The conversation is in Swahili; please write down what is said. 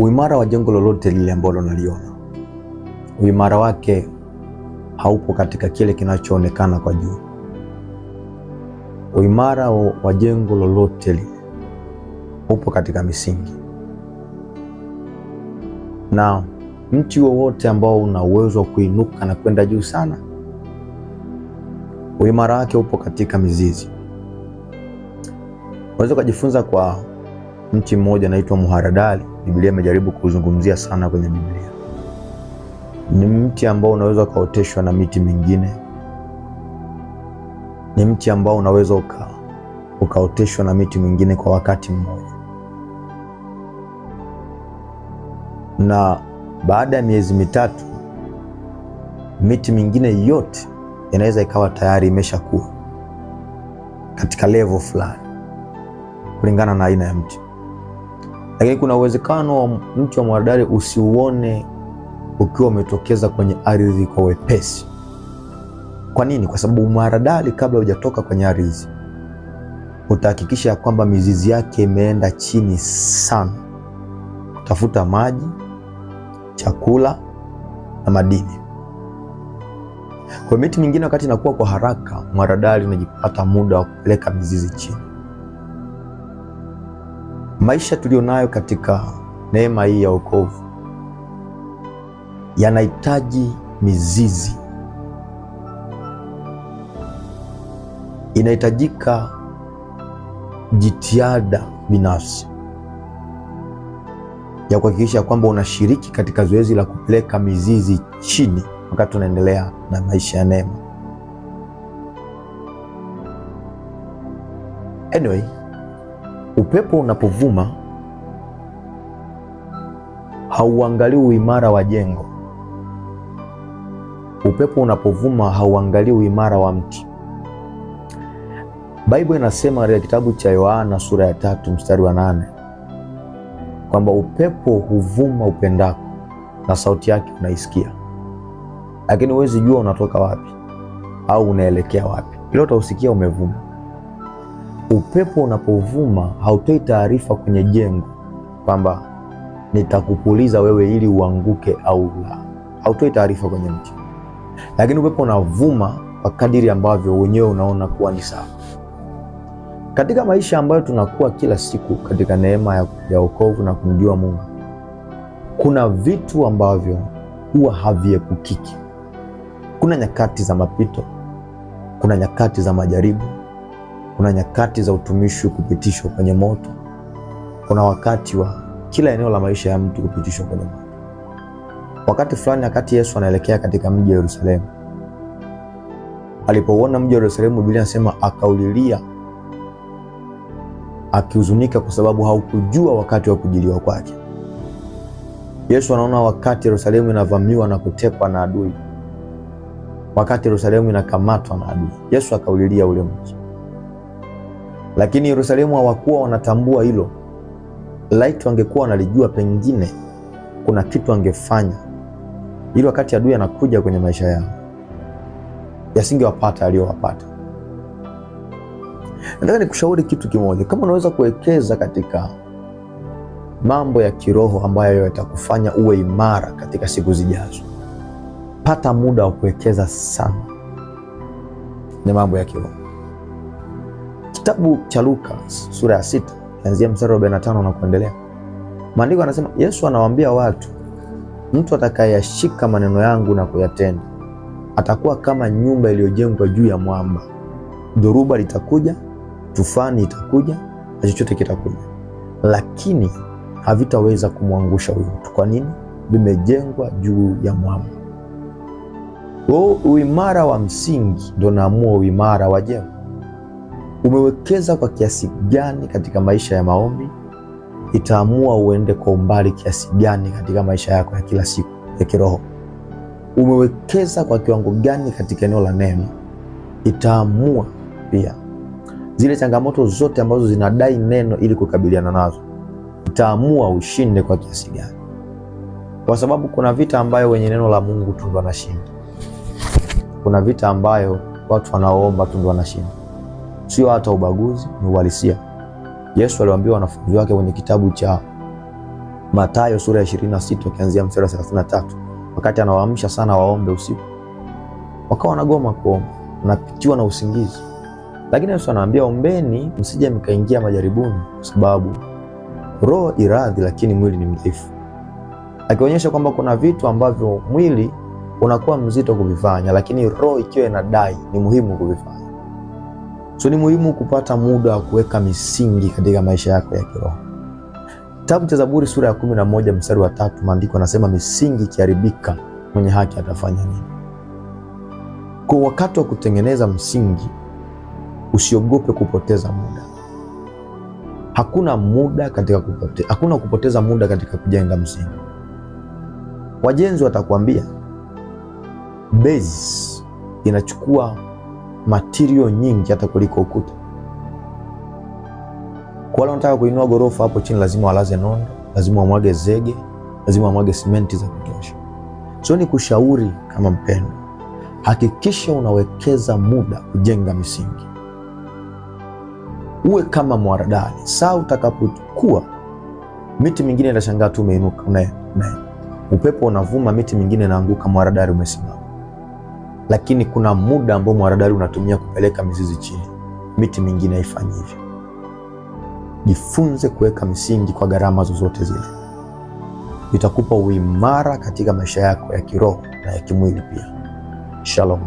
Uimara wa jengo lolote lile ambalo unaliona, uimara wake haupo katika kile kinachoonekana kwa juu. Uimara wa jengo lolote lile upo katika misingi. Na mti wowote ambao una uwezo wa kuinuka na kwenda juu sana, uimara wake upo katika mizizi. Unaweza kujifunza kwa mti mmoja unaitwa muharadali. Biblia imejaribu kuzungumzia sana kwenye Biblia. Ni mti ambao unaweza ukaoteshwa na miti mingine. Ni mti ambao unaweza ukaoteshwa na miti mingine kwa wakati mmoja. Na baada ya miezi mitatu, miti mingine yote inaweza ikawa tayari imeshakuwa katika level fulani kulingana na aina ya mti. Lakini kuna uwezekano wa mti wa muharadali usiuone ukiwa umetokeza kwenye ardhi kwa wepesi. Kwa nini? Kwa sababu muharadali kabla hujatoka kwenye ardhi, utahakikisha kwamba mizizi yake imeenda chini sana kutafuta maji, chakula na madini. Kwa miti mingine wakati inakuwa kwa haraka, muharadali unajipata muda wa kupeleka mizizi chini. Maisha tulionayo katika neema hii ya wokovu yanahitaji mizizi. Inahitajika jitihada binafsi ya kuhakikisha kwamba unashiriki katika zoezi la kupeleka mizizi chini wakati unaendelea na maisha ya neema. Anyway, upepo unapovuma hauangalii uimara wa jengo. Upepo unapovuma hauangalii uimara wa mti. Biblia inasema katika kitabu cha Yohana sura ya 3 mstari wa 8 kwamba upepo huvuma upendako na sauti yake unaisikia, lakini huwezi jua unatoka wapi au unaelekea wapi, ila utausikia umevuma. Upepo unapovuma hautoi taarifa kwenye jengo kwamba nitakupuliza wewe ili uanguke au la. Hautoi taarifa kwenye mti. Lakini upepo unavuma kwa kadiri ambavyo wenyewe unaona kuwa ni sawa. Katika maisha ambayo tunakuwa kila siku katika neema ya wokovu na kumjua Mungu, kuna vitu ambavyo huwa haviepukiki. Kuna nyakati za mapito, kuna nyakati za majaribu, kuna nyakati za utumishi kupitishwa kwenye moto, kuna wakati wa kila eneo la maisha ya mtu kupitishwa kwenye moto. Wakati fulani, wakati Yesu anaelekea katika mji wa Yerusalemu, alipouona mji wa Yerusalemu, Biblia inasema akaulilia akihuzunika kwa sababu haukujua wakati wa kujiliwa kwake. Yesu anaona wakati Yerusalemu inavamiwa na kutekwa na adui, wakati Yerusalemu inakamatwa na adui, Yesu akaulilia ule mji. Lakini Yerusalemu hawakuwa wanatambua hilo. Laiti wangekuwa wanalijua, pengine kuna kitu angefanya ili wakati adui anakuja kwenye maisha yao yasingewapata aliyowapata. Nataka nikushauri kitu kimoja. Kama unaweza kuwekeza katika mambo ya kiroho ambayo yatakufanya uwe imara katika siku zijazo, pata muda wa kuwekeza sana na mambo ya kiroho. Kitabu cha Luka sura ya 6 kuanzia mstari wa 45 na kuendelea, maandiko yanasema Yesu anawaambia watu, mtu atakayeshika maneno yangu na kuyatenda atakuwa kama nyumba iliyojengwa juu ya mwamba. Dhoruba litakuja, tufani itakuja, na chochote kitakuja, lakini havitaweza kumwangusha huyo mtu. Kwa nini? Vimejengwa juu ya mwamba. Uimara wa msingi ndio naamua uimara wa jengo. Umewekeza kwa kiasi gani katika maisha ya maombi itaamua uende kwa umbali kiasi gani katika maisha yako ya kila siku ya kiroho. Umewekeza kwa kiwango gani katika eneo la neno itaamua pia zile changamoto zote ambazo zinadai neno ili kukabiliana nazo, itaamua ushinde kwa kiasi gani. Kwa sababu kuna vita ambayo wenye neno la Mungu tu ndo wanashinda. Kuna vita ambayo watu wanaoomba tu ndo wanashinda. Sio hata ubaguzi, ni uhalisia. Yesu aliwaambia wanafunzi wake kwenye kitabu cha Mathayo sura ya 26 ukianzia mstari wa 33, wakati anawaamsha sana waombe usiku, wakawa wanagoma kuomba, wanapitiwa na usingizi. Lakini Yesu anawaambia, ombeni msije mkaingia majaribuni, kwa sababu roho iradhi lakini mwili ni mdhaifu. Akionyesha kwamba kuna vitu ambavyo mwili unakuwa mzito kuvifanya, lakini roho ikiwa inadai ni muhimu kuvifanya. So ni muhimu kupata muda wa kuweka misingi katika maisha yako ya kiroho. Kitabu cha Zaburi sura ya 11 mstari wa 3, maandiko yanasema misingi ikiharibika mwenye haki atafanya nini? Kwa wakati wa kutengeneza msingi, usiogope kupoteza muda. Hakuna kupoteza muda katika kujenga msingi. Wajenzi watakwambia base inachukua material nyingi hata kuliko ukuta. Kwa wale wanataka kuinua gorofa hapo chini, lazima walaze nondo, lazima wamwage zege, lazima wamwage simenti za kutosha. So ni kushauri kama mpendo, hakikisha unawekeza muda kujenga misingi. Uwe kama mwaradali. Saa utakapokuwa, miti mingine itashangaa tu umeinuka, upepo unavuma, miti mingine inaanguka, mwaradali umesimama. Lakini kuna muda ambao mwaradali unatumia kupeleka mizizi chini, miti mingine haifanyi hivyo. Jifunze kuweka misingi kwa gharama zozote zile. Itakupa uimara katika maisha yako ya kiroho na ya kimwili pia. Shalom.